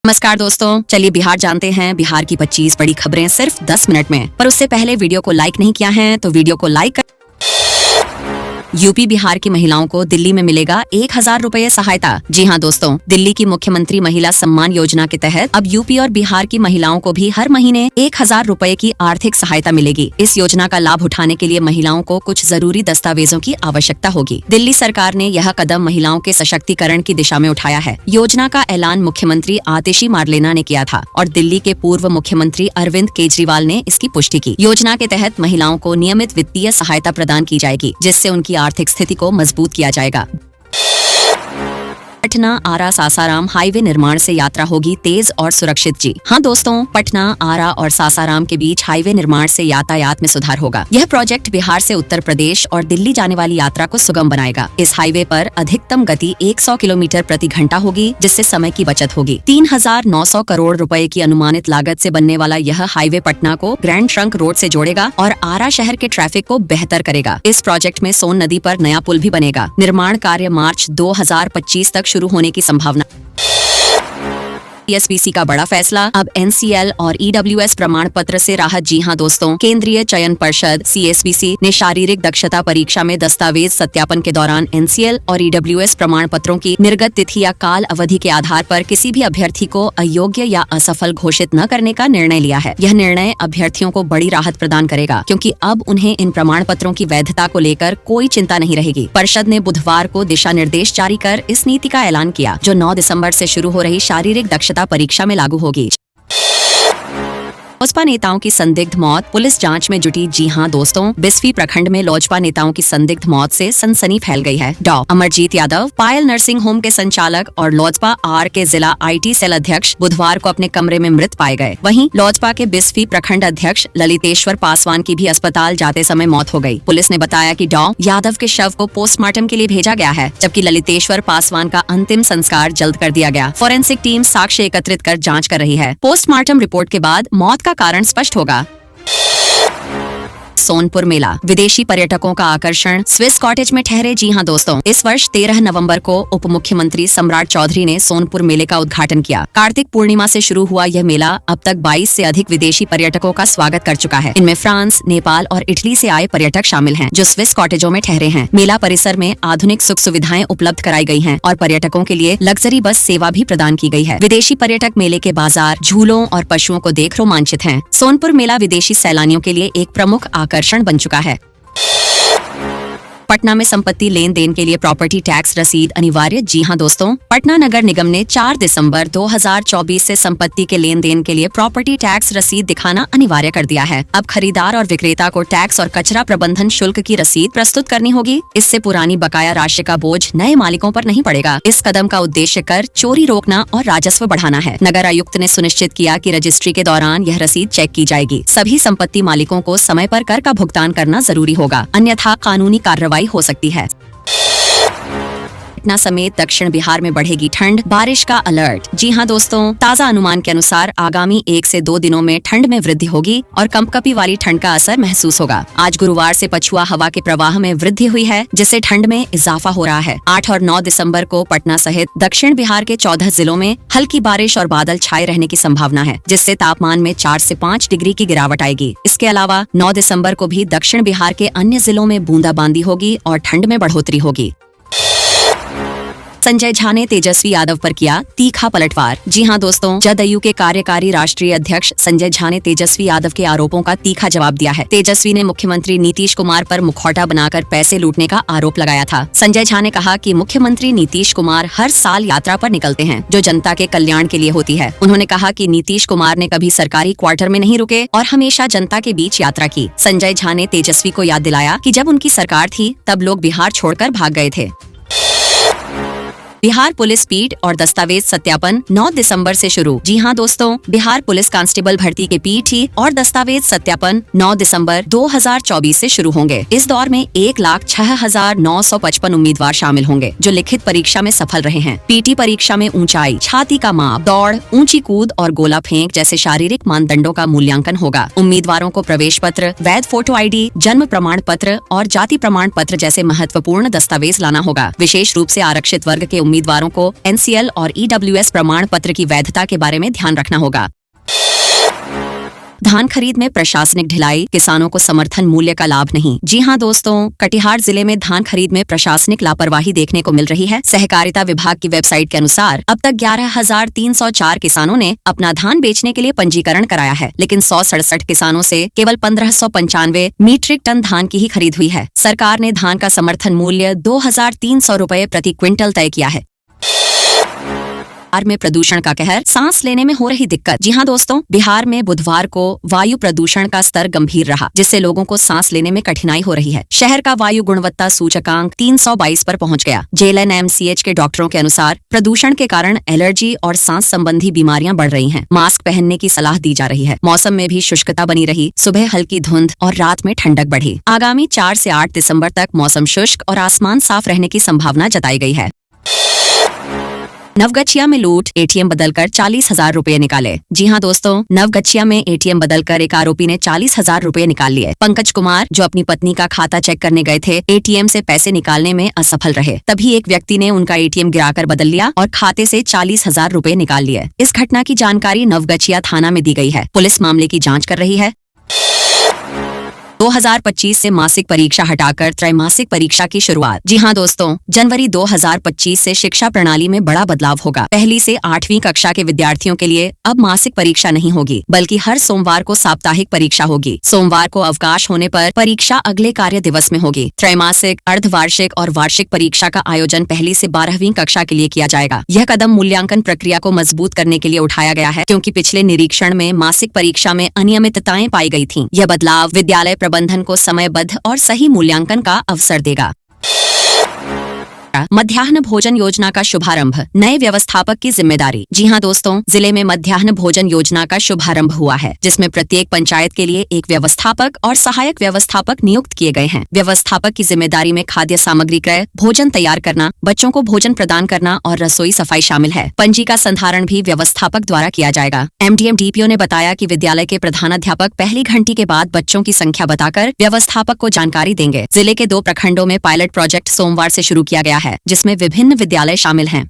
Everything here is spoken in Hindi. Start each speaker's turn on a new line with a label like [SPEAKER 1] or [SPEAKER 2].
[SPEAKER 1] नमस्कार दोस्तों, चलिए बिहार जानते हैं। बिहार की 25 बड़ी खबरें सिर्फ 10 मिनट में। पर उससे पहले वीडियो को लाइक नहीं किया है तो वीडियो को लाइक कर। यूपी बिहार की महिलाओं को दिल्ली में मिलेगा 1000 रुपए सहायता। जी हाँ दोस्तों, दिल्ली की मुख्यमंत्री महिला सम्मान योजना के तहत अब यूपी और बिहार की महिलाओं को भी हर महीने 1000 रुपए की आर्थिक सहायता मिलेगी। इस योजना का लाभ उठाने के लिए महिलाओं को कुछ जरूरी दस्तावेजों की आवश्यकता होगी। दिल्ली सरकार ने यह कदम महिलाओं के सशक्तिकरण की दिशा में उठाया है। योजना का ऐलान मुख्यमंत्री आतिशी मारलेना ने किया था और दिल्ली के पूर्व मुख्यमंत्री अरविंद केजरीवाल ने इसकी पुष्टि की। योजना के तहत महिलाओं को नियमित वित्तीय सहायता प्रदान की जाएगी, जिससे उनकी आर्थिक स्थिति को मजबूत किया जाएगा। पटना आरा सासाराम हाईवे निर्माण से यात्रा होगी तेज और सुरक्षित। जी हाँ दोस्तों, पटना आरा और सासाराम के बीच हाईवे निर्माण से यातायात में सुधार होगा। यह प्रोजेक्ट बिहार से उत्तर प्रदेश और दिल्ली जाने वाली यात्रा को सुगम बनाएगा। इस हाईवे पर अधिकतम गति 100 किलोमीटर प्रति घंटा होगी, जिससे समय की बचत होगी। 3900 करोड़ रुपए की अनुमानित लागत से बनने वाला यह हाईवे पटना को ग्रैंड ट्रंक रोड से जोड़ेगा और आरा शहर के ट्रैफिक को बेहतर करेगा। इस प्रोजेक्ट में सोन नदी पर नया पुल भी बनेगा। निर्माण कार्य मार्च 2025 तक शुरू होने की संभावना। सीएसबीसी का बड़ा फैसला, अब एनसीएल और ईडब्ल्यूएस प्रमाण पत्र से राहत। जी हां दोस्तों, केंद्रीय चयन परिषद सीएसबीसी ने शारीरिक दक्षता परीक्षा में दस्तावेज सत्यापन के दौरान एनसीएल और ईडब्ल्यूएस प्रमाण पत्रों की निर्गत तिथि या काल अवधि के आधार पर किसी भी अभ्यर्थी को अयोग्य या असफल घोषित न करने का निर्णय लिया है। यह निर्णय अभ्यर्थियों को बड़ी राहत प्रदान करेगा, क्योंकि अब उन्हें इन प्रमाण पत्रों की वैधता को लेकर कोई चिंता नहीं रहेगी। परिषद ने बुधवार को दिशा निर्देश जारी कर इस नीति का ऐलान किया, जो 9 दिसंबर से शुरू हो रही शारीरिक दक्षता परीक्षा में लागू होगी। लोजपा नेताओं की संदिग्ध मौत, पुलिस जांच में जुटी। जी हां दोस्तों, बिस्फी प्रखंड में लोजपा नेताओं की संदिग्ध मौत से सनसनी फैल गई है। डॉ अमरजीत यादव, पायल नर्सिंग होम के संचालक और लोजपा आर के जिला आईटी सेल अध्यक्ष बुधवार को अपने कमरे में मृत पाए गए। वहीं लोजपा के बिस्फी प्रखंड अध्यक्ष ललितेश्वर पासवान की भी अस्पताल जाते समय मौत हो गई। पुलिस ने बताया कि डॉ यादव के शव को पोस्टमार्टम के लिए भेजा गया है, जबकि ललितेश्वर पासवान का अंतिम संस्कार जल्द कर दिया गया। फोरेंसिक टीम साक्ष्य एकत्रित कर जाँच कर रही है। पोस्टमार्टम रिपोर्ट के बाद मौत का कारण स्पष्ट होगा। सोनपुर मेला, विदेशी पर्यटकों का आकर्षण स्विस कॉटेज में ठहरे। जी हां दोस्तों, इस वर्ष 13 नवंबर को उप मुख्यमंत्री सम्राट चौधरी ने सोनपुर मेले का उद्घाटन किया। कार्तिक पूर्णिमा से शुरू हुआ यह मेला अब तक 22 से अधिक विदेशी पर्यटकों का स्वागत कर चुका है। इनमें फ्रांस, नेपाल और इटली से आए पर्यटक शामिल हैं, जो स्विस कॉटेजों में ठहरे हैं। मेला परिसर में आधुनिक सुख सुविधाएं उपलब्ध कराई गई हैं और पर्यटकों के लिए लग्जरी बस सेवा भी प्रदान की गई है। विदेशी पर्यटक मेले के बाजार, झूलों और पशुओं को देख रोमांचित हैं। सोनपुर मेला विदेशी सैलानियों के लिए एक प्रमुख आकर्षण बन चुका है। पटना में संपत्ति लेन देन के लिए प्रॉपर्टी टैक्स रसीद अनिवार्य। जी हां दोस्तों, पटना नगर निगम ने 4 दिसंबर 2024 से संपत्ति के लेन देन के लिए प्रॉपर्टी टैक्स रसीद दिखाना अनिवार्य कर दिया है। अब खरीदार और विक्रेता को टैक्स और कचरा प्रबंधन शुल्क की रसीद प्रस्तुत करनी होगी। इससे पुरानी बकाया राशि का बोझ नए मालिकों पर नहीं पड़ेगा। इस कदम का उद्देश्य कर चोरी रोकना और राजस्व बढ़ाना है। नगर आयुक्त ने सुनिश्चित किया कि रजिस्ट्री के दौरान यह रसीद चेक की जाएगी। सभी संपत्ति मालिकों को समय पर कर का भुगतान करना जरूरी होगा, अन्यथा कानूनी कार्रवाई हो सकती है। पटना समेत दक्षिण बिहार में बढ़ेगी ठंड, बारिश का अलर्ट। जी हां दोस्तों, ताजा अनुमान के अनुसार आगामी 1 से 2 दिनों में ठंड में वृद्धि होगी और कंपकपी वाली ठंड का असर महसूस होगा। आज गुरुवार से पछुआ हवा के प्रवाह में वृद्धि हुई है, जिससे ठंड में इजाफा हो रहा है। 8 और 9 दिसंबर को पटना सहित दक्षिण बिहार के 14 जिलों में हल्की बारिश और बादल छाए रहने की संभावना है, जिससे तापमान में 4 से 5 डिग्री की गिरावट आएगी। इसके अलावा 9 दिसंबर को भी दक्षिण बिहार के अन्य जिलों में बूंदाबांदी होगी और ठंड में बढ़ोतरी होगी। संजय झा ने तेजस्वी यादव पर किया तीखा पलटवार। जी हां दोस्तों, जदयू के कार्यकारी राष्ट्रीय अध्यक्ष संजय झा ने तेजस्वी यादव के आरोपों का तीखा जवाब दिया है। तेजस्वी ने मुख्यमंत्री नीतीश कुमार पर मुखौटा बनाकर पैसे लूटने का आरोप लगाया था। संजय झा ने कहा कि मुख्यमंत्री नीतीश कुमार हर साल यात्रा पर निकलते हैं, जो जनता के कल्याण के लिए होती है। उन्होंने कहा कि नीतीश कुमार ने कभी सरकारी क्वार्टर में नहीं रुके और हमेशा जनता के बीच यात्रा की। संजय झा ने तेजस्वी को याद दिलाया कि जब उनकी सरकार थी तब लोग बिहार छोड़कर भाग गए थे। बिहार पुलिस पीट और दस्तावेज सत्यापन 9 दिसंबर से शुरू। जी हां दोस्तों, बिहार पुलिस कांस्टेबल भर्ती के पीटी और दस्तावेज सत्यापन 9 दिसंबर 2024 से शुरू होंगे। इस दौर में 1,06,955 उम्मीदवार शामिल होंगे, जो लिखित परीक्षा में सफल रहे हैं। पीटी परीक्षा में ऊंचाई, छाती का माप, दौड़, ऊंची कूद और गोला फेंक जैसे शारीरिक मानदंडों का मूल्यांकन होगा। उम्मीदवारों को प्रवेश पत्र, वैध फोटो ID, जन्म प्रमाण पत्र और जाति प्रमाण पत्र जैसे महत्वपूर्ण दस्तावेज लाना होगा। विशेष रूप से आरक्षित वर्ग के उम्मीदवारों को NCL और EWS प्रमाण पत्र की वैधता के बारे में ध्यान रखना होगा। धान खरीद में प्रशासनिक ढिलाई, किसानों को समर्थन मूल्य का लाभ नहीं। जी हां दोस्तों, कटिहार जिले में धान खरीद में प्रशासनिक लापरवाही देखने को मिल रही है। सहकारिता विभाग की वेबसाइट के अनुसार अब तक 11,304 किसानों ने अपना धान बेचने के लिए पंजीकरण कराया है, लेकिन 167 किसानों से केवल 1595 मीट्रिक टन धान की ही खरीद हुई है। सरकार ने धान का समर्थन मूल्य 2,300 रुपए प्रति क्विंटल तय किया है। बिहार में प्रदूषण का कहर, सांस लेने में हो रही दिक्कत। जी हां दोस्तों, बिहार में बुधवार को वायु प्रदूषण का स्तर गंभीर रहा, जिससे लोगों को सांस लेने में कठिनाई हो रही है। शहर का वायु गुणवत्ता सूचकांक 322 पर पहुंच गया। JLNMCH के डॉक्टरों के अनुसार प्रदूषण के कारण एलर्जी और सांस संबंधी बीमारियां बढ़ रही हैं। मास्क पहनने की सलाह दी जा रही है। मौसम में भी शुष्कता बनी रही, सुबह हल्की धुंध और रात में ठंडक बढ़ी। आगामी 4 से 8 दिसंबर तक मौसम शुष्क और आसमान साफ रहने की संभावना जताई गई है। नवगछिया में लूट, ATM बदलकर 40,000 रुपए निकाले। जी हां दोस्तों, नवगछिया में ATM बदलकर एक आरोपी ने 40,000 रुपए निकाल लिए। पंकज कुमार, जो अपनी पत्नी का खाता चेक करने गए थे, ATM से पैसे निकालने में असफल रहे। तभी एक व्यक्ति ने उनका ATM गिराकर बदल लिया और खाते से 40,000 रुपए निकाल लिए। इस घटना की जानकारी नवगछिया थाना में दी गई है। पुलिस मामले की जाँच कर रही है। 2025 से मासिक परीक्षा हटाकर त्रैमासिक परीक्षा की शुरुआत। जी हां दोस्तों, जनवरी 2025 से शिक्षा प्रणाली में बड़ा बदलाव होगा। पहली से 8वीं कक्षा के विद्यार्थियों के लिए अब मासिक परीक्षा नहीं होगी, बल्कि हर सोमवार को साप्ताहिक परीक्षा होगी। सोमवार को अवकाश होने पर परीक्षा अगले कार्य दिवस में होगी। त्रैमासिक, अर्धवार्षिक और वार्षिक परीक्षा का आयोजन पहली से 12वीं कक्षा के लिए किया जाएगा। यह कदम मूल्यांकन प्रक्रिया को मजबूत करने के लिए उठाया गया है, क्योंकि पिछले निरीक्षण में मासिक परीक्षा में अनियमितताएं पाई गई थीं। यह बदलाव विद्यालय प्रबंधन को समयबद्ध और सही मूल्यांकन का अवसर देगा। मध्याह्न भोजन योजना का शुभारंभ, नए व्यवस्थापक की जिम्मेदारी। जी हां दोस्तों, जिले में मध्याह्न भोजन योजना का शुभारंभ हुआ है, जिसमें प्रत्येक पंचायत के लिए एक व्यवस्थापक और सहायक व्यवस्थापक नियुक्त किए गए हैं। व्यवस्थापक की जिम्मेदारी में खाद्य सामग्री क्रय, भोजन तैयार करना, बच्चों को भोजन प्रदान करना और रसोई सफाई शामिल है। पंजी का संधारण भी व्यवस्थापक द्वारा किया जाएगा। MDM DPO ने बताया कि विद्यालय के प्रधानाध्यापक पहली घंटी के बाद बच्चों की संख्या बताकर व्यवस्थापक को जानकारी देंगे। जिले के 2 प्रखंडों में पायलट प्रोजेक्ट सोमवार से शुरू किया गया है, जिसमें विभिन्न विद्यालय शामिल हैं।